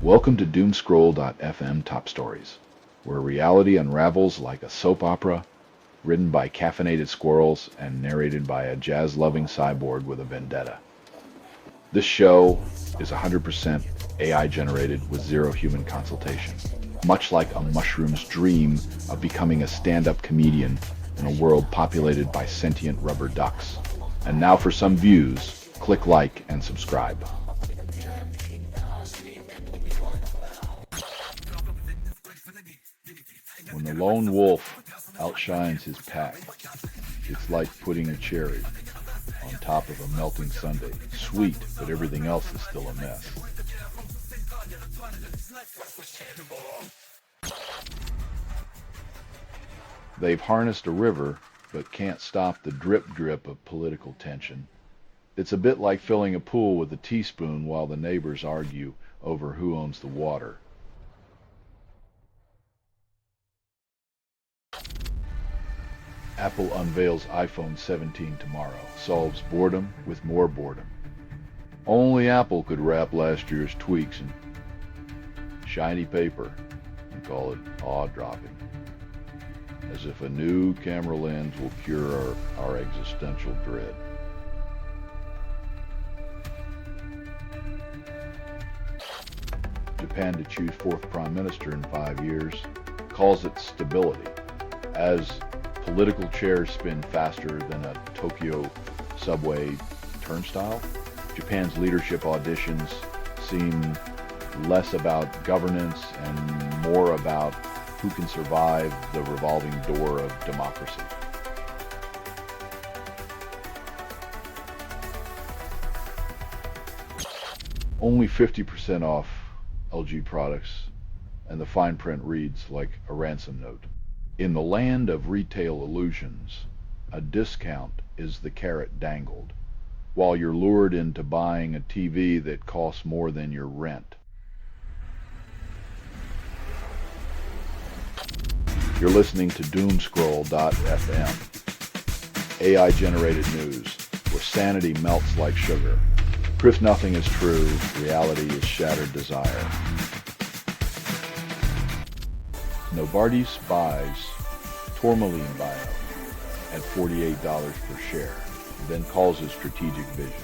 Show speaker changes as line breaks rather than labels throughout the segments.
Welcome to Doomscroll.fm Top Stories, where reality unravels like a soap opera, written by caffeinated squirrels and narrated by a jazz-loving cyborg with a vendetta. This show is 100% AI generated with zero human consultation, much like a mushroom's dream of becoming a stand-up comedian in a world populated by sentient rubber ducks. And now for some views, click like and subscribe. When the lone wolf outshines his pack, it's like putting a cherry on top of a melting sundae. Sweet, but everything else is still a mess. They've harnessed a river, but can't stop the drip-drip of political tension. It's a bit like filling a pool with a teaspoon while the neighbors argue over who owns the water. Apple unveils iPhone 17 tomorrow, solves boredom with more boredom. Only Apple could wrap last year's tweaks in shiny paper and call it awe-dropping, as if a new camera lens will cure our existential dread. Japan to choose fourth prime minister in 5 years, calls it stability, as political chairs spin faster than a Tokyo subway turnstile. Japan's leadership auditions seem less about governance and more about who can survive the revolving door of democracy. Only 50% off LG products, and the fine print reads like a ransom note. In the land of retail illusions, a discount is the carrot dangled, while you're lured into buying a TV that costs more than your rent. You're listening to Doomscroll.fm, AI-generated news, where sanity melts like sugar. Proof nothing is true, reality is shattered desire. Novartis buys Tourmaline Bio at $48 per share, then calls it strategic vision.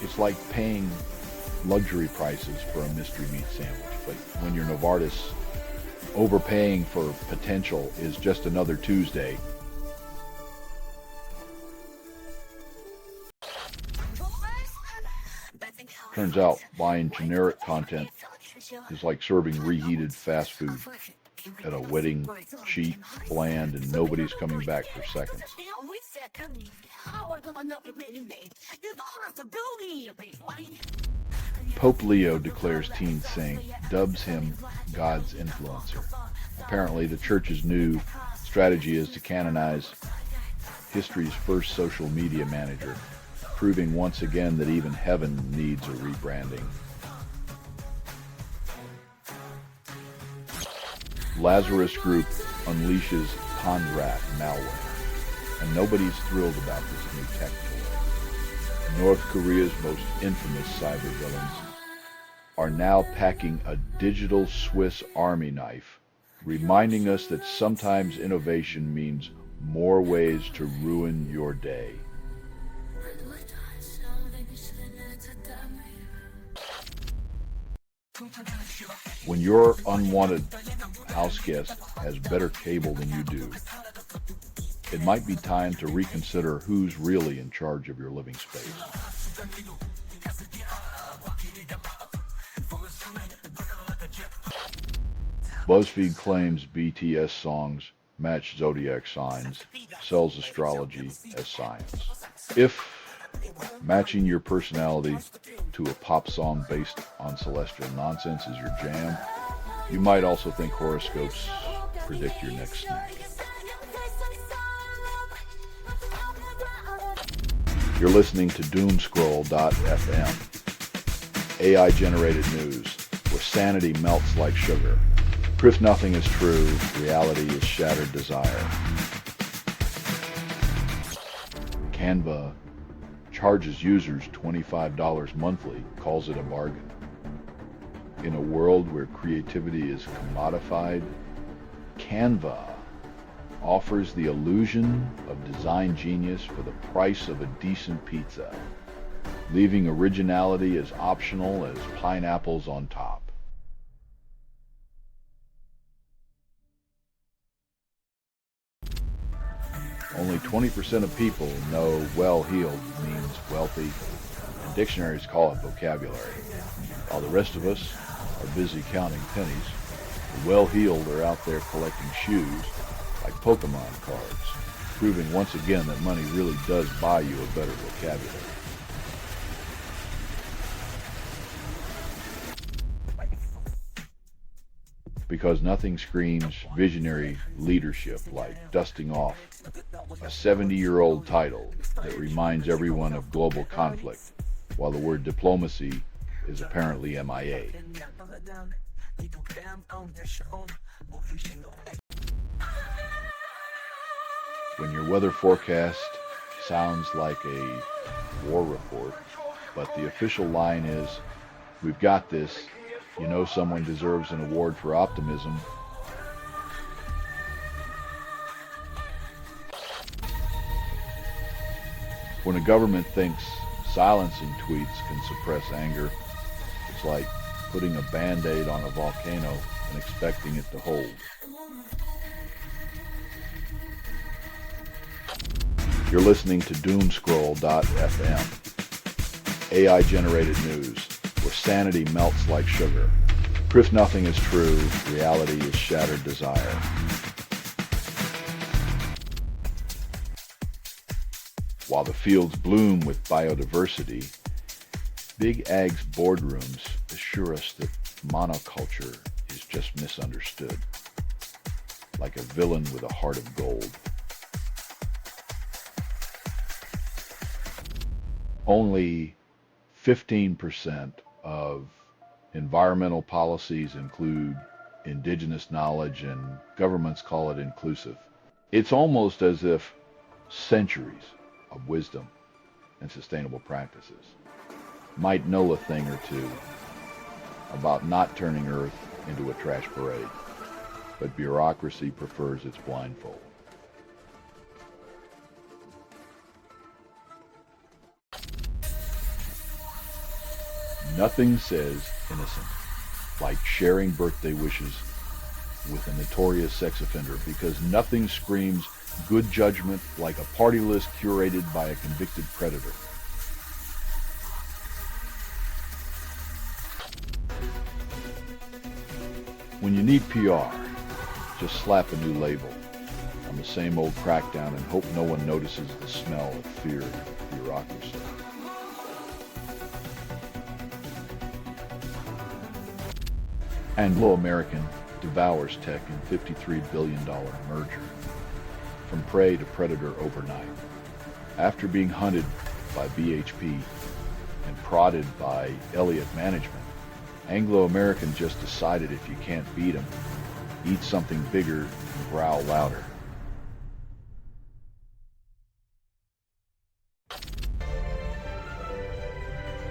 It's like paying luxury prices for a mystery meat sandwich, but when you're Novartis, overpaying for potential is just another Tuesday. Turns out buying generic content is like serving reheated fast food at a wedding, cheap, bland, and nobody's coming back for seconds. Pope Leo declares teen saint, dubs him God's influencer. Apparently, the church's new strategy is to canonize history's first social media manager, proving once again that even heaven needs a rebranding. Lazarus Group unleashes Conrat malware, and nobody's thrilled about this new tech toy. North Korea's most infamous cybervillains are now packing a digital Swiss Army knife, reminding us that sometimes innovation means more ways to ruin your day. When your unwanted house guest has better cable than you do, it might be time to reconsider who's really in charge of your living space. BuzzFeed claims BTS songs match zodiac signs, sells astrology as science. If matching your personality to a pop song based on celestial nonsense is your jam, you might also think horoscopes predict your next snack. You're listening to Doomscroll.fm, AI-generated news, where sanity melts like sugar. Proof nothing is true, reality is shattered desire. Canva charges users $25 monthly, calls it a bargain. In a world where creativity is commodified, Canva offers the illusion of design genius for the price of a decent pizza, leaving originality as optional as pineapples on top. Only 20% of people know well-heeled means wealthy, and dictionaries call it vocabulary. While the rest of us are busy counting pennies, the well-heeled are out there collecting shoes like Pokemon cards, proving once again that money really does buy you a better vocabulary. Because nothing screams visionary leadership like dusting off a 70-year-old title that reminds everyone of global conflict, while the word diplomacy is apparently MIA. When your weather forecast sounds like a war report, but the official line is, "We've got this," you know someone deserves an award for optimism. When a government thinks silencing tweets can suppress anger, it's like putting a Band-Aid on a volcano and expecting it to hold. You're listening to Doomscroll.fm, AI-generated news, where sanity melts like sugar. Proof nothing is true, reality is shattered desire. While the fields bloom with biodiversity, Big Ag's boardrooms assure us that monoculture is just misunderstood, like a villain with a heart of gold. Only 15% of environmental policies include indigenous knowledge, and governments call it inclusive. It's almost as if centuries of wisdom and sustainable practices might know a thing or two about not turning Earth into a trash parade, but bureaucracy prefers its blindfold. Nothing says innocent like sharing birthday wishes with a notorious sex offender, because nothing screams good judgment like a party list curated by a convicted predator. When you need PR, just slap a new label on the same old crackdown and hope no one notices the smell of fear and bureaucracy. Anglo-American devours tech in $53 billion merger, from prey to predator overnight. After being hunted by BHP and prodded by Elliott Management, Anglo-American just decided if you can't beat them, eat something bigger and growl louder.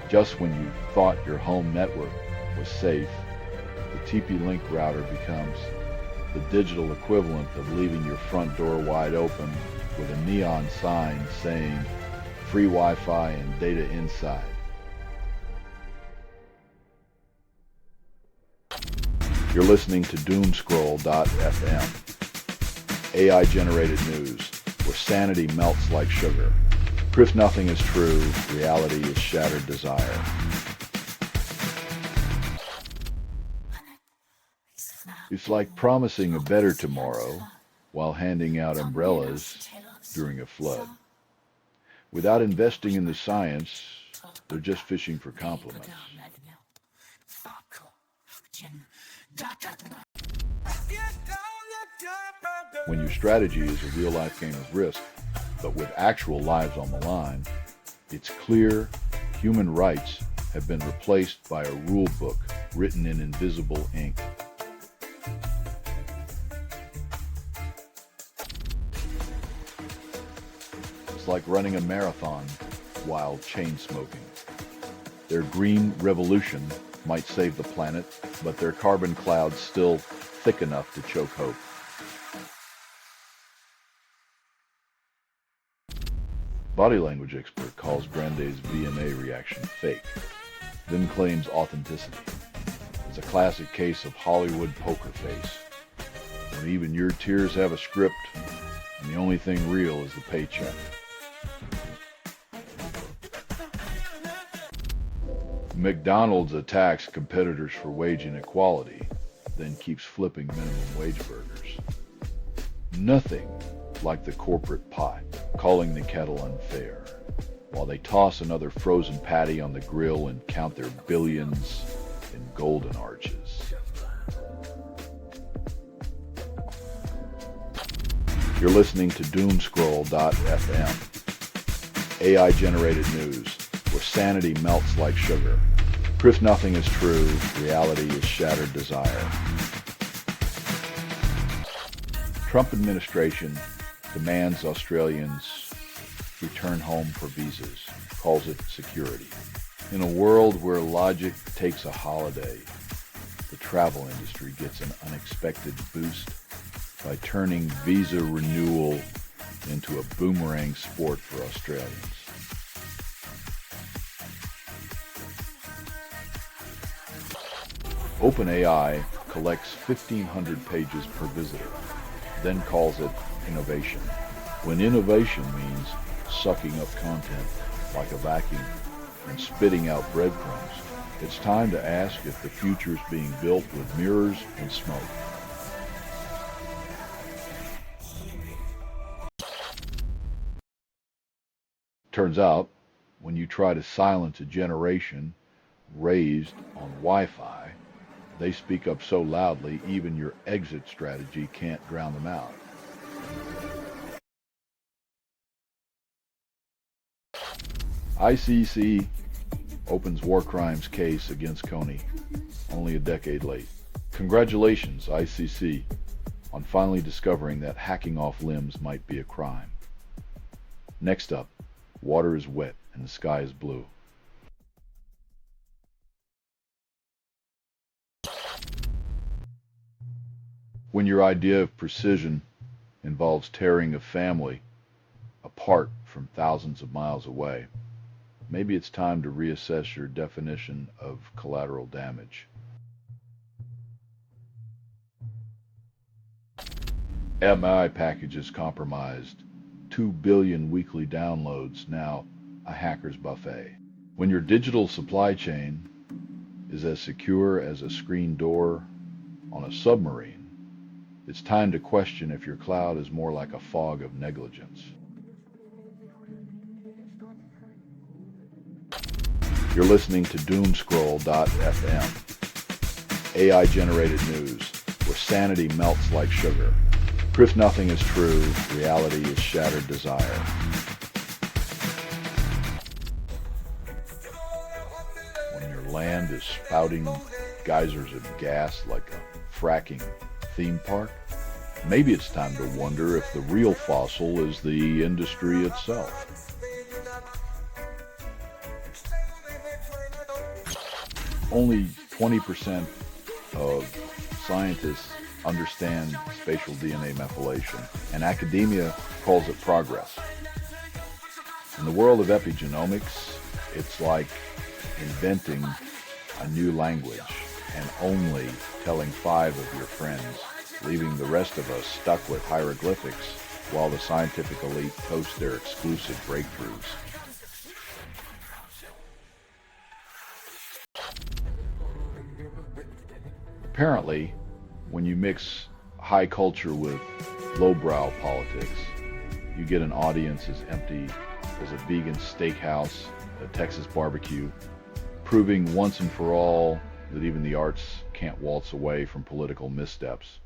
Just when you thought your home network was safe, the TP-Link router becomes the digital equivalent of leaving your front door wide open with a neon sign saying free Wi-Fi and data inside. You're listening to Doomscroll.fm, AI-generated news, where sanity melts like sugar. Proof nothing is true, reality is shattered desire. It's like promising a better tomorrow while handing out umbrellas during a flood. Without investing in the science, they're just fishing for compliments. When your strategy is a real-life game of Risk, but with actual lives on the line, it's clear human rights have been replaced by a rule book written in invisible ink. It's like running a marathon while chain smoking. Their green revolution might save the planet, but their carbon cloud's still thick enough to choke hope. Body language expert calls Grande's VMA reaction fake, then claims authenticity. It's a classic case of Hollywood poker face, when even your tears have a script and the only thing real is the paycheck. McDonald's attacks competitors for wage inequality, then keeps flipping minimum wage burgers. Nothing like the corporate pot, calling the kettle unfair, while they toss another frozen patty on the grill and count their billions in golden arches. You're listening to Doomscroll.fm, AI-generated news, where sanity melts like sugar. Proof nothing is true, reality is shattered desire. Trump administration demands Australians return home for visas, calls it security. In a world where logic takes a holiday, the travel industry gets an unexpected boost by turning visa renewal into a boomerang sport for Australians. OpenAI collects 1,500 pages per visitor, then calls it innovation. When innovation means sucking up content like a vacuum and spitting out breadcrumbs, it's time to ask if the future's being built with mirrors and smoke. Turns out, when you try to silence a generation raised on Wi-Fi, they speak up so loudly even your exit strategy can't drown them out. ICC opens war crimes case against Coney, only a decade late. Congratulations, ICC, on finally discovering that hacking off limbs might be a crime. Next up, water is wet and the sky is blue. When your idea of precision involves tearing a family apart from thousands of miles away, maybe it's time to reassess your definition of collateral damage. MI packages compromised, 2 billion weekly downloads, now a hacker's buffet. When your digital supply chain is as secure as a screen door on a submarine, it's time to question if your cloud is more like a fog of negligence. You're listening to Doomscroll.fm, AI-generated news, where sanity melts like sugar. Proof nothing is true, reality is shattered desire. When your land is spouting geysers of gas like a fracking theme park, maybe it's time to wonder if the real fossil is the industry itself. Only 20% of scientists understand spatial DNA methylation, and academia calls it progress. In the world of epigenomics, it's like inventing a new language and only telling 5 of your friends, leaving the rest of us stuck with hieroglyphics while the scientific elite post their exclusive breakthroughs. Apparently, when you mix high culture with lowbrow politics, you get an audience as empty as a vegan steakhouse at a Texas barbecue, proving once and for all that even the arts can't waltz away from political missteps.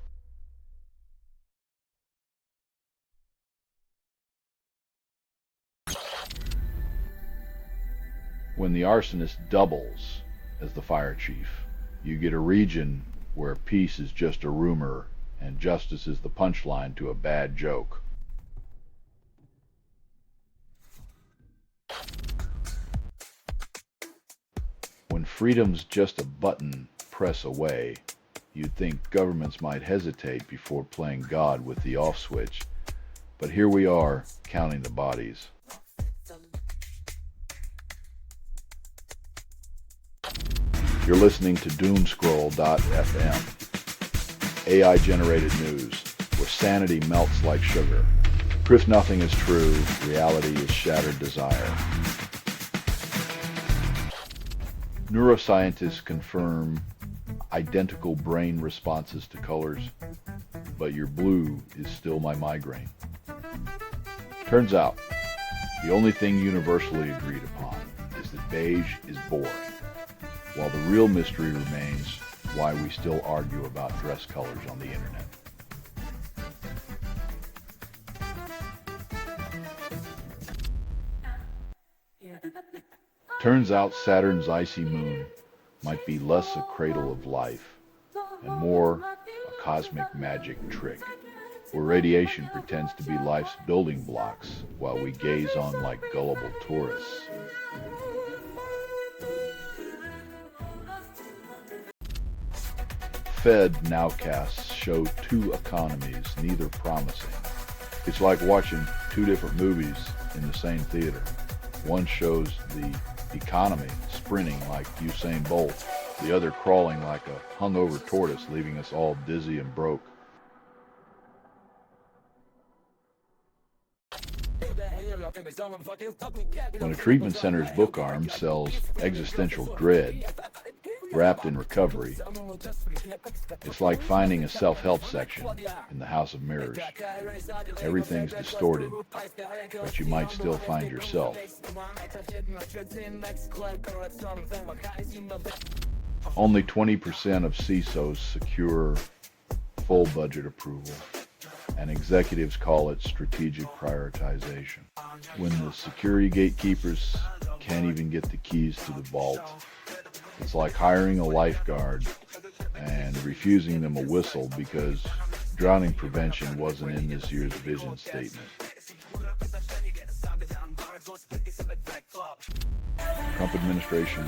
When the arsonist doubles as the fire chief, you get a region where peace is just a rumor and justice is the punchline to a bad joke. When freedom's just a button press away, you'd think governments might hesitate before playing God with the off switch. But here we are, counting the bodies. You're listening to Doomscroll.fm, AI-generated news, where sanity melts like sugar. Proof nothing is true, reality is shattered desire. Neuroscientists confirm identical brain responses to colors, but your blue is still my migraine. Turns out, the only thing universally agreed upon is that beige is boring, while the real mystery remains why we still argue about dress colors on the internet. Turns out Saturn's icy moon might be less a cradle of life and more a cosmic magic trick, where radiation pretends to be life's building blocks while we gaze on like gullible tourists. Fed nowcasts show two economies, neither promising. It's like watching two different movies in the same theater. One shows the economy sprinting like Usain Bolt, the other crawling like a hungover tortoise, leaving us all dizzy and broke. When a treatment center's book arm sells existential dread wrapped in recovery, it's like finding a self-help section in the House of Mirrors. Everything's distorted, but you might still find yourself. Only 20% of CISOs secure full budget approval, and executives call it strategic prioritization. When the security gatekeepers can't even get the keys to the vault, it's like hiring a lifeguard and refusing them a whistle because drowning prevention wasn't in this year's vision statement. Trump administration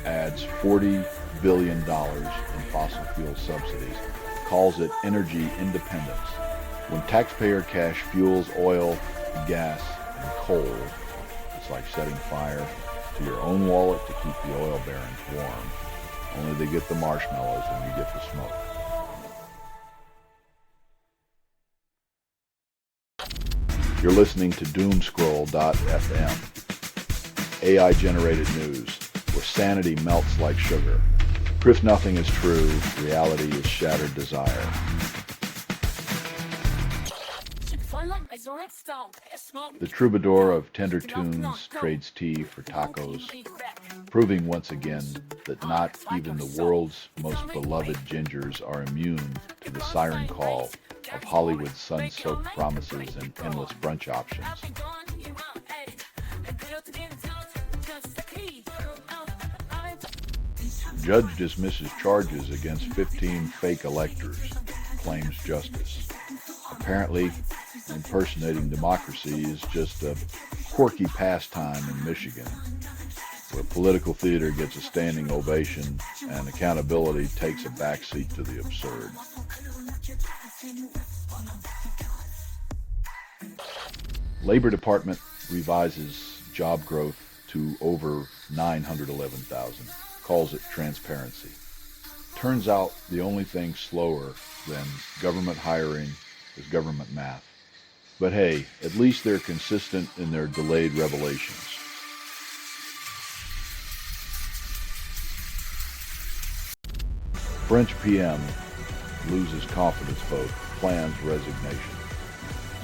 adds $40 billion in fossil fuel subsidies, calls it energy independence. When taxpayer cash fuels oil, gas, and coal, it's like setting fire to your own wallet to keep the oil barons warm. Only they get the marshmallows and you get the smoke. You're listening to Doomscroll.fm, AI-generated news, where sanity melts like sugar. Proof nothing is true, reality is shattered desire. The troubadour of tender tunes trades tea for tacos, proving once again that not even the world's most beloved gingers are immune to the siren call of Hollywood's sun-soaked promises and endless brunch options. Judge dismisses charges against 15 fake electors, claims justice. Apparently, impersonating democracy is just a quirky pastime in Michigan, where political theater gets a standing ovation and accountability takes a backseat to the absurd. Labor Department revises job growth to over 911,000, calls it transparency. Turns out the only thing slower than government hiring is government math. But hey, at least they're consistent in their delayed revelations. French PM loses confidence vote, plans resignation,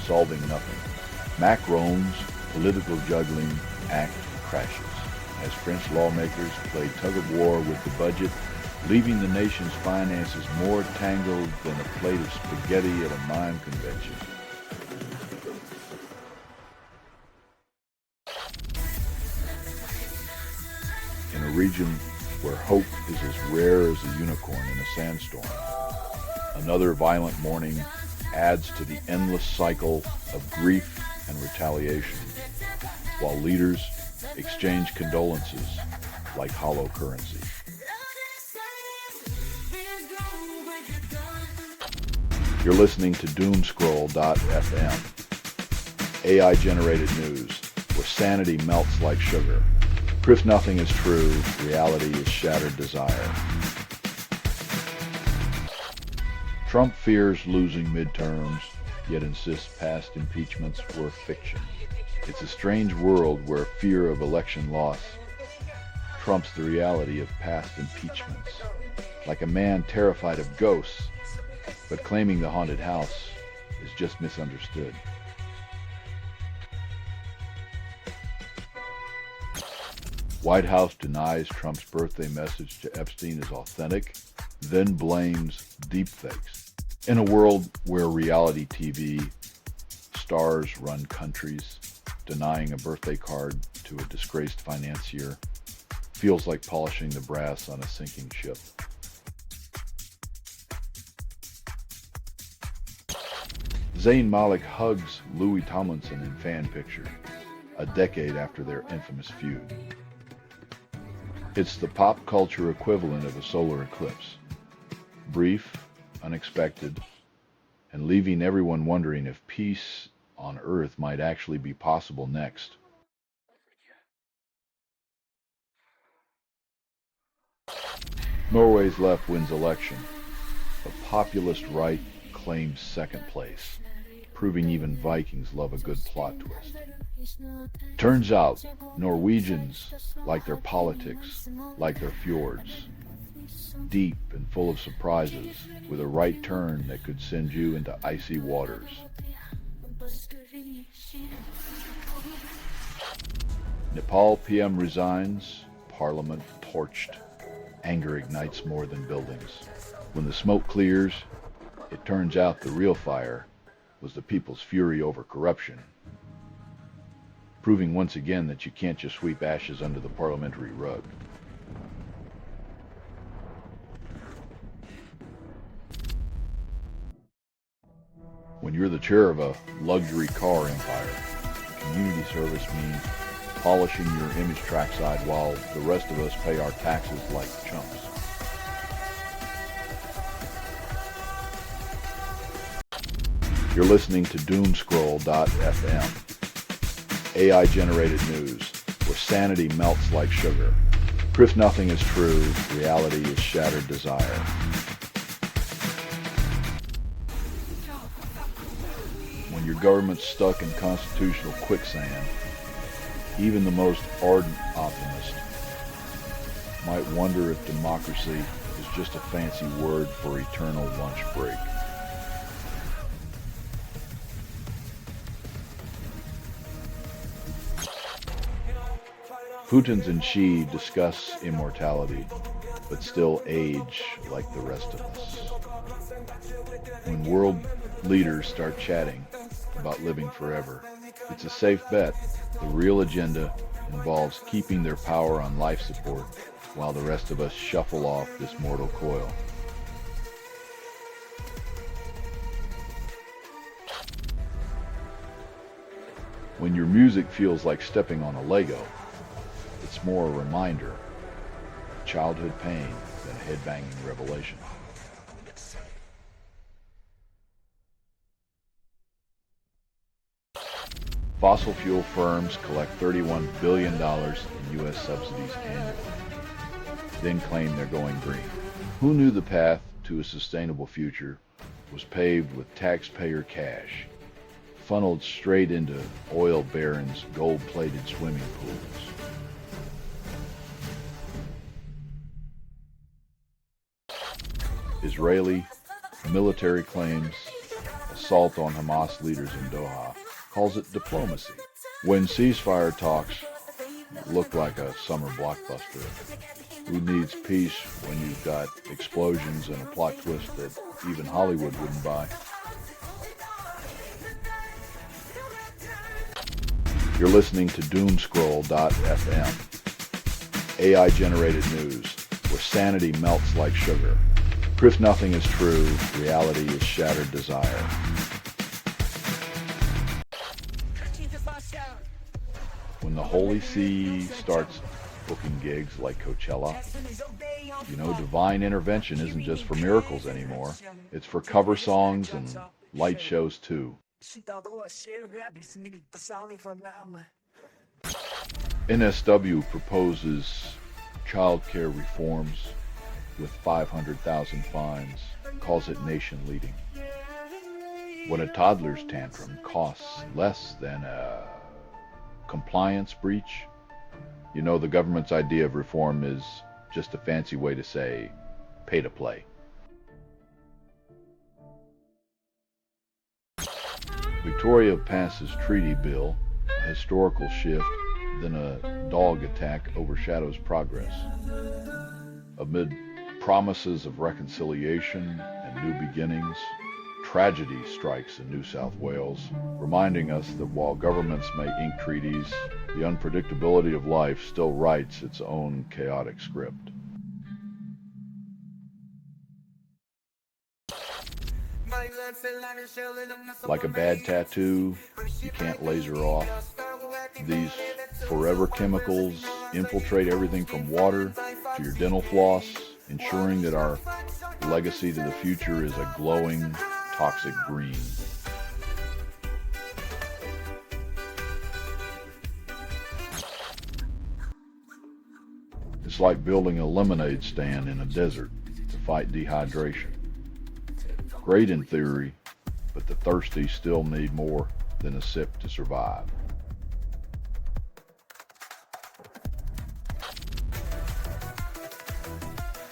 solving nothing. Macron's political juggling act crashes as French lawmakers play tug-of-war with the budget, leaving the nation's finances more tangled than a plate of spaghetti at a mime convention. In a region where hope is as rare as a unicorn in a sandstorm, another violent morning adds to the endless cycle of grief and retaliation, while leaders exchange condolences like hollow currency. You're listening to Doomscroll.fm, AI-generated news, where sanity melts like sugar. Proof nothing is true, reality is shattered desire. Trump fears losing midterms, yet insists past impeachments were fiction. It's a strange world where fear of election loss trumps the reality of past impeachments. Like a man terrified of ghosts, but claiming the haunted house is just misunderstood. White House denies Trump's birthday message to Epstein is authentic, then blames deepfakes. In a world where reality TV stars run countries, denying a birthday card to a disgraced financier feels like polishing the brass on a sinking ship. Zayn Malik hugs Louis Tomlinson in fan picture, a decade after their infamous feud. It's the pop culture equivalent of a solar eclipse. Brief, unexpected, and leaving everyone wondering if peace on Earth might actually be possible next. Norway's left wins election. The populist right claims second place, proving even Vikings love a good plot twist. Turns out, Norwegians like their politics, like their fjords, deep and full of surprises, with a right turn that could send you into icy waters. Nepal PM resigns, Parliament torched. Anger ignites more than buildings. When the smoke clears, it turns out the real fire was the people's fury over corruption, proving once again that you can't just sweep ashes under the parliamentary rug. When you're the chair of a luxury car empire, community service means polishing your image trackside while the rest of us pay our taxes like chumps. You're listening to Doomscroll.fm, AI-generated news, where sanity melts like sugar. Proof nothing is true, reality is shattered desire. When your government's stuck in constitutional quicksand, even the most ardent optimist might wonder if democracy is just a fancy word for eternal lunch break. Putin and Xi discuss immortality, but still age like the rest of us. When world leaders start chatting about living forever, it's a safe bet. The real agenda involves keeping their power on life support while the rest of us shuffle off this mortal coil. When your music feels like stepping on a Lego, it's more a reminder of childhood pain than a head-banging revelation. Fossil fuel firms collect $31 billion in U.S. subsidies annually, then claim they're going green. Who knew the path to a sustainable future was paved with taxpayer cash, funneled straight into oil barons' gold-plated swimming pools? Israeli military claims assault on Hamas leaders in Doha, calls it diplomacy. When ceasefire talks look like a summer blockbuster, who needs peace when you've got explosions and a plot twist that even Hollywood wouldn't buy? You're listening to Doomscroll.fm, AI-generated news, where sanity melts like sugar. Proof nothing is true, reality is shattered desire. When the Holy See starts booking gigs like Coachella. You know, divine intervention isn't just for miracles anymore. It's for cover songs and light shows too. NSW proposes child care reforms with 500,000 fines, calls it nation leading. When a toddler's tantrum costs less than a compliance breach, you know the government's idea of reform is just a fancy way to say pay to play. Victoria passes treaty bill, a historical shift, then a dog attack overshadows progress. Amid promises of reconciliation and new beginnings, tragedy strikes in New South Wales, reminding us that while governments may ink treaties, the unpredictability of life still writes its own chaotic script. Like a bad tattoo, you can't laser off. These forever chemicals infiltrate everything from water to your dental floss, ensuring that our legacy to the future is a glowing, toxic green. It's like building a lemonade stand in a desert to fight dehydration. Great in theory, but the thirsty still need more than a sip to survive.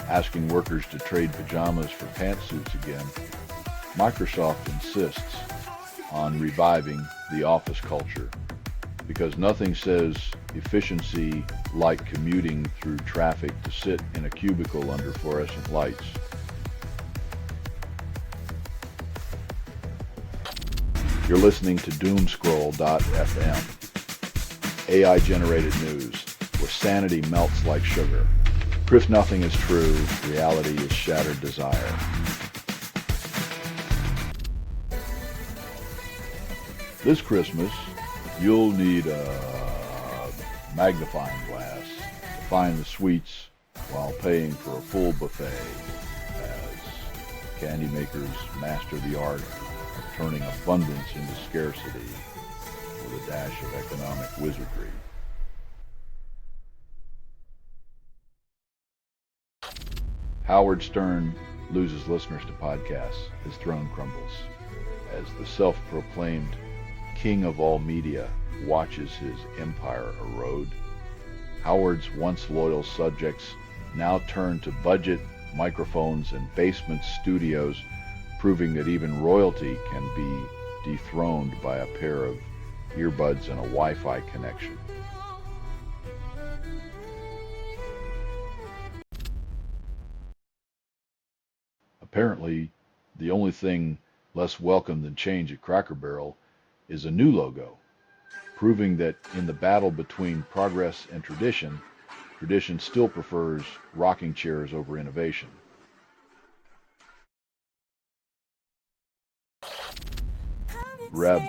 Asking workers to trade pajamas for pantsuits again, Microsoft insists on reviving the office culture because nothing says efficiency like commuting through traffic to sit in a cubicle under fluorescent lights. You're listening to Doomscroll.fm, AI-generated news, where sanity melts like sugar. Proof nothing is true, reality is shattered desire. This Christmas, you'll need a magnifying glass to find the sweets while paying for a full buffet as candy makers master the art of turning abundance into scarcity with a dash of economic wizardry. Howard Stern loses listeners to podcasts. His throne crumbles as the self-proclaimed king of all media watches his empire erode. Howard's once loyal subjects now turn to budget microphones and basement studios, proving that even royalty can be dethroned by a pair of earbuds and a Wi-Fi connection. Apparently, the only thing less welcome than change at Cracker Barrel is a new logo, proving that in the battle between progress and tradition, tradition still prefers rocking chairs over innovation. Reb.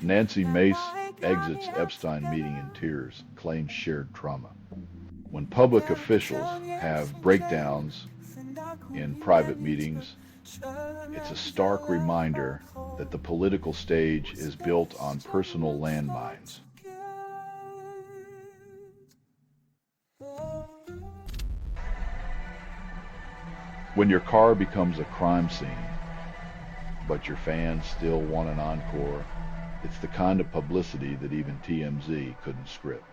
Nancy Mace exits Epstein meeting in tears, claims shared trauma. When public officials have breakdowns in private meetings, it's a stark reminder that the political stage is built on personal landmines. When your car becomes a crime scene, but your fans still want an encore, it's the kind of publicity that even TMZ couldn't script.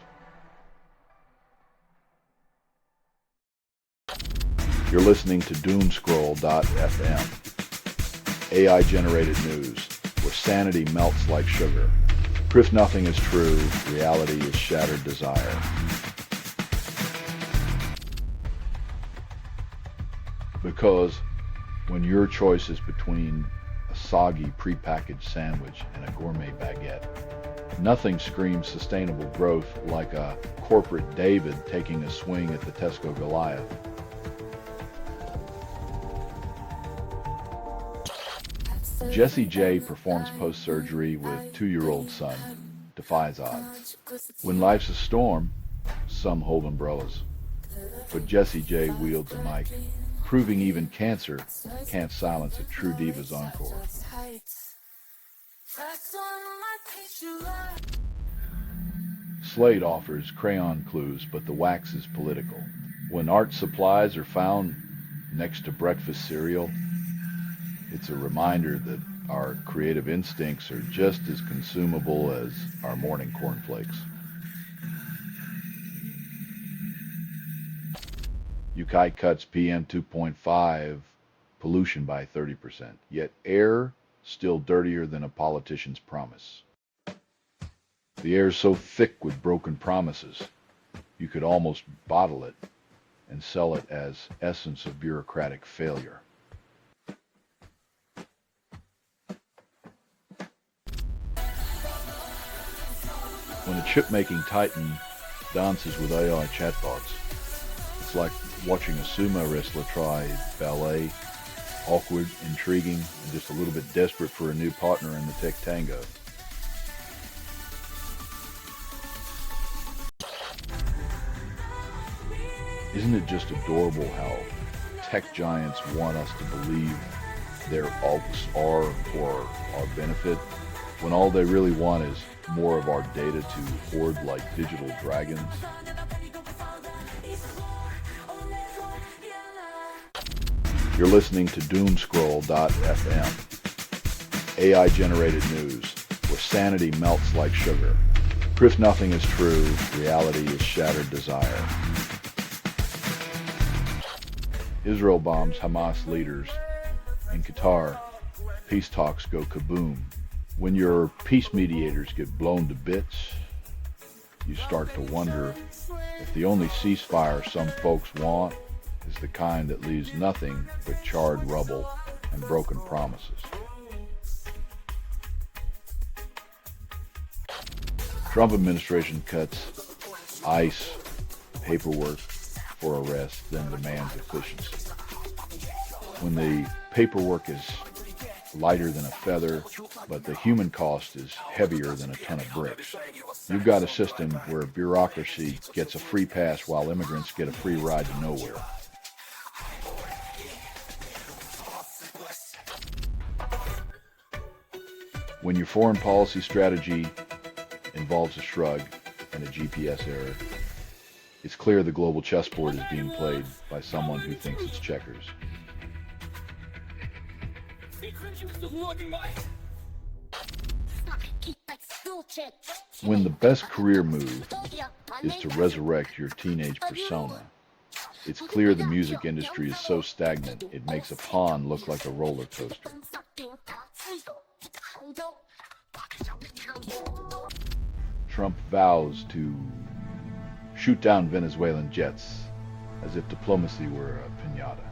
You're listening to Doomscroll.fm, AI-generated news, where sanity melts like sugar. Proof nothing is true, reality is shattered desire. Because when your choice is between a soggy prepackaged sandwich and a gourmet baguette, nothing screams sustainable growth like a corporate David taking a swing at the Tesco Goliath. Jessie J performs post-surgery with 2-year-old son, defies odds. When life's a storm, Some hold umbrellas, but Jesse J wields a mic, proving even cancer can't silence a true diva's encore. Slade offers crayon clues, but the wax is political. When art supplies are found next to breakfast cereal, it's a reminder that our creative instincts are just as consumable as our morning cornflakes. Yukai cuts PM 2.5 pollution by 30%, yet air still dirtier than a politician's promise. The air is so thick with broken promises, you could almost bottle it and sell it as essence of bureaucratic failure. When a chip-making titan dances with AI chatbots, it's like watching a sumo wrestler try ballet, awkward, intriguing, and just a little bit desperate for a new partner in the tech tango. Isn't it just adorable how tech giants want us to believe their alts are for our benefit, when all they really want is more of our data to hoard like digital dragons? You're listening to Doomscroll.fm, AI-generated news, where sanity melts like sugar. Proof nothing is true, reality is shattered desire. Israel bombs Hamas leaders. In Qatar, peace talks go kaboom. When your peace mediators get blown to bits, you start to wonder if the only ceasefire some folks want is the kind that leaves nothing but charred rubble and broken promises. Trump administration cuts ICE paperwork for arrest, then demands efficiency. When the paperwork is lighter than a feather, but the human cost is heavier than a ton of bricks. You've got a system where bureaucracy gets a free pass while immigrants get a free ride to nowhere. When your foreign policy strategy involves a shrug and a GPS error, it's clear the global chessboard is being played by someone who thinks it's checkers. When the best career move is to resurrect your teenage persona, it's clear the music industry is so stagnant it makes a pond look like a roller coaster. Trump vows to shoot down Venezuelan jets as if diplomacy were a piñata.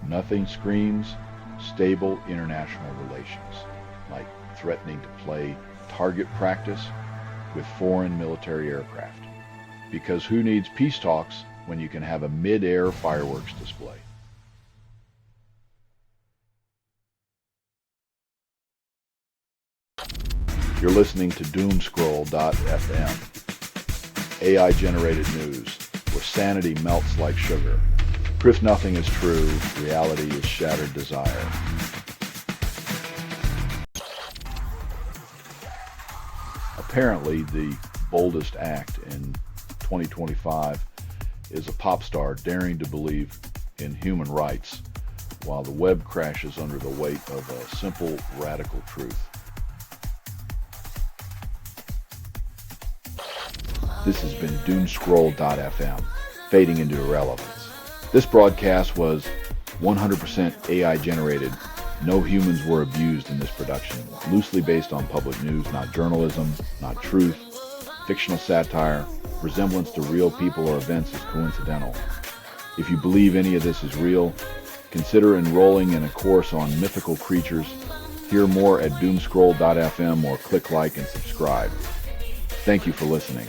Nothing screams stable international relations like threatening to play target practice with foreign military aircraft. Because who needs peace talks when you can have a mid-air fireworks display? You're listening to Doomscroll.fm, AI-generated news, where sanity melts like sugar. Proof nothing is true, reality is shattered desire. Apparently, the boldest act in 2025 is a pop star daring to believe in human rights while the web crashes under the weight of a simple, radical truth. This has been Doomscroll.fm, fading into irrelevance. This broadcast was 100% AI generated. No humans were abused in this production. Loosely based on public news, not journalism, not truth. Fictional satire, resemblance to real people or events is coincidental. If you believe any of this is real, consider enrolling in a course on mythical creatures. Hear more at Doomscroll.fm or click like and subscribe. Thank you for listening.